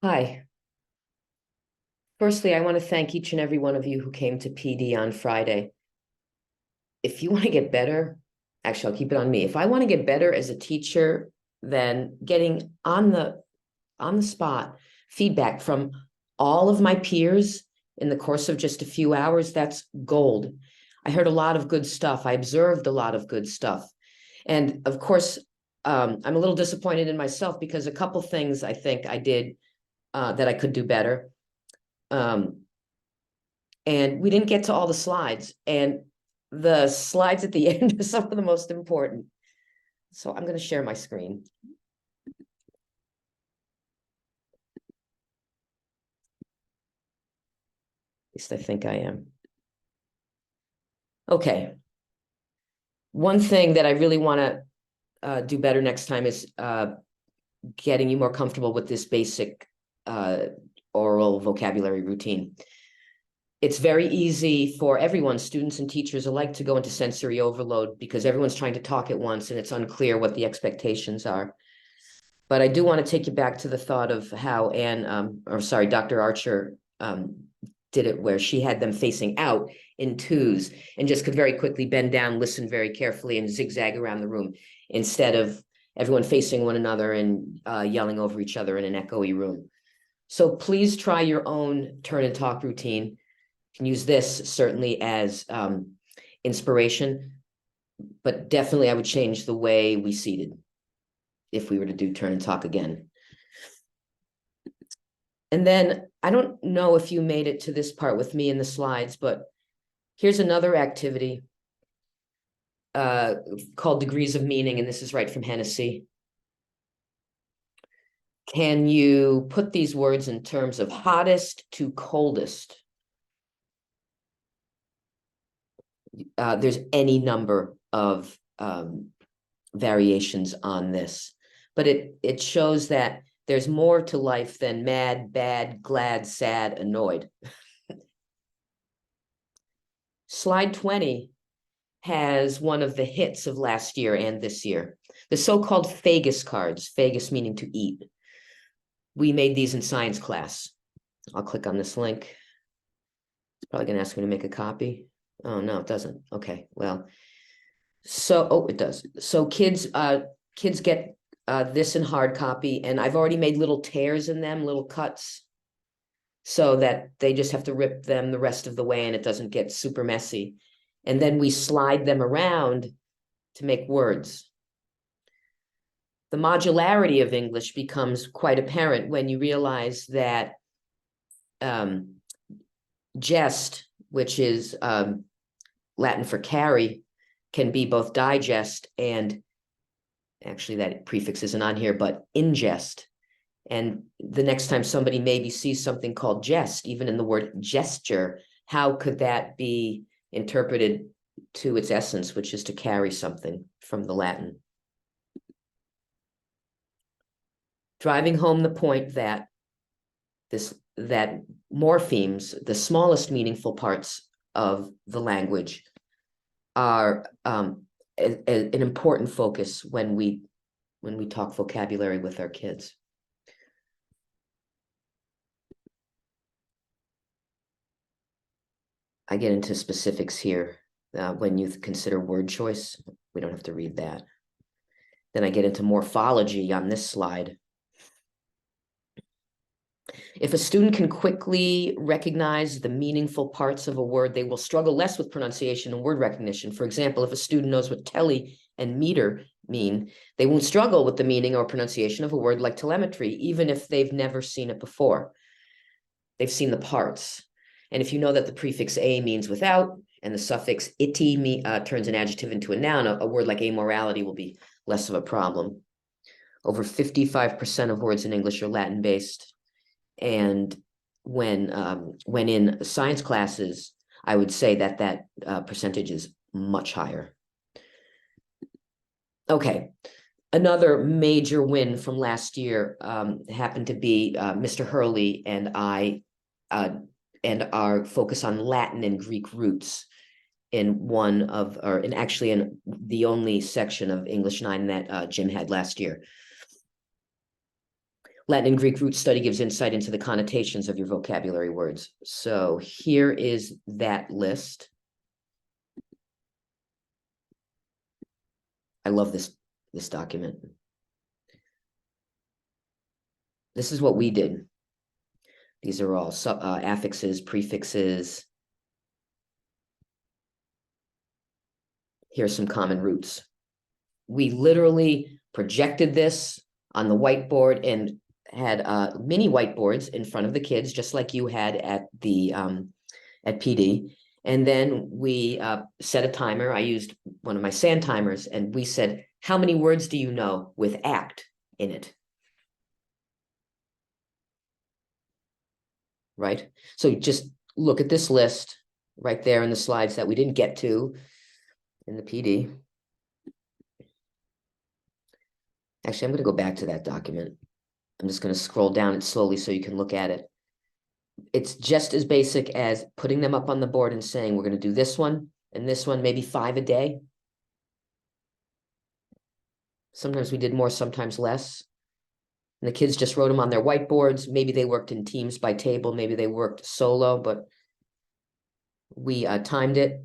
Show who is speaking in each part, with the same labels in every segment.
Speaker 1: Hi. Firstly, I want to thank each and every one of you who came to PD on Friday. If you want to get better, actually, I'll keep it on me. If I want to get better as a teacher, then getting on the spot feedback from all of my peers in the course of just a few hours, that's gold. I heard a lot of good stuff. I observed a lot of good stuff. And of course, I'm a little disappointed in myself because a couple things I think I did that I could do better. Um, and we didn't get to all the slides, and the slides at the end are some of the most important. So I'm going to share my screen. At least I think I am. Okay. One thing that I really want to do better next time is getting you more comfortable with this basic oral vocabulary routine. It's very easy for everyone, students and teachers alike, to go into sensory overload because everyone's trying to talk at once and it's unclear what the expectations are. But I do want to take you back to the thought of how Dr. Archer did it, where she had them facing out in twos and just could very quickly bend down, listen very carefully, and zigzag around the room instead of everyone facing one another and yelling over each other in an echoey room. So please try your own turn and talk routine. You can use this certainly as inspiration, but definitely I would change the way we seated if we were to do turn and talk again. And then I don't know if you made it to this part with me in the slides, but here's another activity called Degrees of Meaning, and this is right from Hennessy. Can you put these words in terms of hottest to coldest? There's any number of variations on this, but it shows that there's more to life than mad, bad, glad, sad, annoyed. Slide 20 has one of the hits of last year and this year, the so-called Fagus cards, Fagus meaning to eat. We made these in science class. I'll click on this link. It's probably going to ask me to make a copy. Oh, no, it doesn't. Okay, well, it does. So kids get this in hard copy, and I've already made little tears in them, little cuts, so that they just have to rip them the rest of the way and it doesn't get super messy. And then we slide them around to make words. The modularity of English becomes quite apparent when you realize that jest, which is Latin for carry, can be both digest and, actually that prefix isn't on here, but ingest. And the next time somebody maybe sees something called jest, even in the word gesture, how could that be interpreted to its essence, which is to carry something from the Latin? Driving home the point that morphemes, the smallest meaningful parts of the language, are an important focus when we talk vocabulary with our kids. I get into specifics here when you consider word choice. We don't have to read that. Then I get into morphology on this slide. If a student can quickly recognize the meaningful parts of a word, they will struggle less with pronunciation and word recognition. For example, if a student knows what tele and meter mean, they won't struggle with the meaning or pronunciation of a word like telemetry, even if they've never seen it before. They've seen the parts. And if you know that the prefix a means without, and the suffix ity turns an adjective into a noun, a word like amorality will be less of a problem. Over 55% of words in English are Latin-based. And when in science classes, I would say that percentage is much higher. Okay, another major win from last year happened to be Mr. Hurley and I and our focus on Latin and Greek roots in the only section of English 9 that Jim had last year. Latin and Greek root study gives insight into the connotations of your vocabulary words. So here is that list. I love this document. This is what we did. These are all affixes, prefixes. Here's some common roots. We literally projected this on the whiteboard and had mini whiteboards in front of the kids, just like you had at the at PD. And then we set a timer. I used one of my sand timers, and we said, how many words do you know with act in it? Right? So just look at this list right there in the slides that we didn't get to in the PD. Actually, I'm going to go back to that document. I'm just going to scroll down it slowly so you can look at it. It's just as basic as putting them up on the board and saying, we're going to do this one and this one, maybe 5 a day. Sometimes we did more, sometimes less. And the kids just wrote them on their whiteboards. Maybe they worked in teams by table. Maybe they worked solo, but we timed it.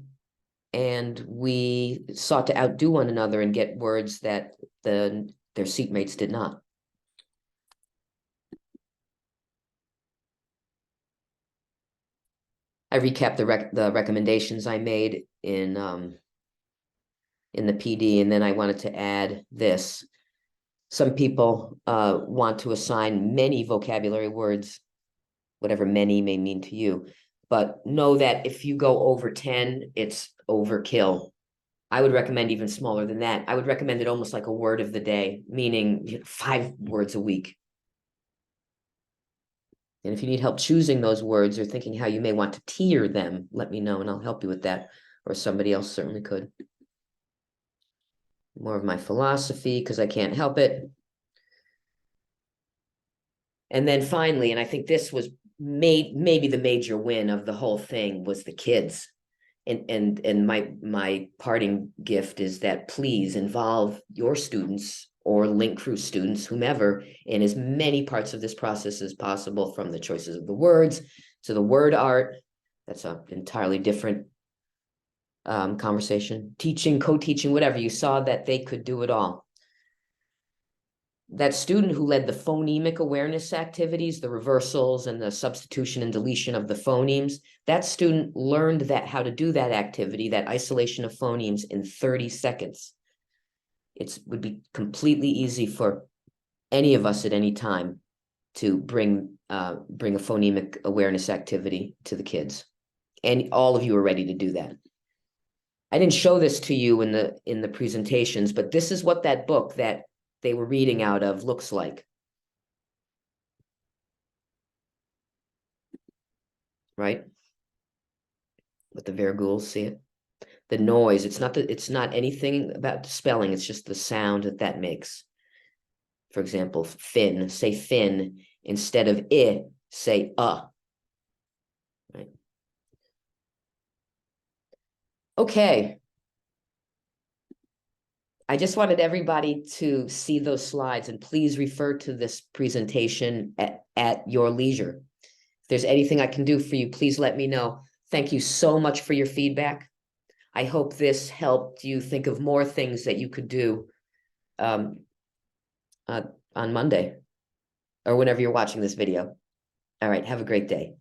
Speaker 1: And we sought to outdo one another and get words that their seatmates did not. I recapped the recommendations I made in the PD, and then I wanted to add this. Some people want to assign many vocabulary words, whatever many may mean to you, but know that if you go over 10, it's overkill. I would recommend even smaller than that. I would recommend it almost like a word of the day, meaning 5 words a week. And if you need help choosing those words or thinking how you may want to tier them, let me know and I'll help you with that, or somebody else certainly could. More of my philosophy because I can't help it. And then finally, and I think this was maybe the major win of the whole thing, was the kids. And my parting gift is that please involve your students or Link Crew students, whomever, in as many parts of this process as possible, from the choices of the words to the word art. That's an entirely different conversation. Teaching, co-teaching, whatever. You saw that they could do it all. That student who led the phonemic awareness activities, the reversals and the substitution and deletion of the phonemes, that student learned that how to do that activity, that isolation of phonemes, in 30 seconds. It would be completely easy for any of us at any time to bring a phonemic awareness activity to the kids. And all of you are ready to do that. I didn't show this to you in the presentations, but this is what that book that they were reading out of looks like. Right? With the Vergules, see it? The noise, it's not anything about the spelling, it's just the sound that makes. For example, fin, say fin. Instead of I, say right? Okay. I just wanted everybody to see those slides, and please refer to this presentation at your leisure. If there's anything I can do for you, please let me know. Thank you so much for your feedback. I hope this helped you think of more things that you could do on Monday or whenever you're watching this video. All right, have a great day.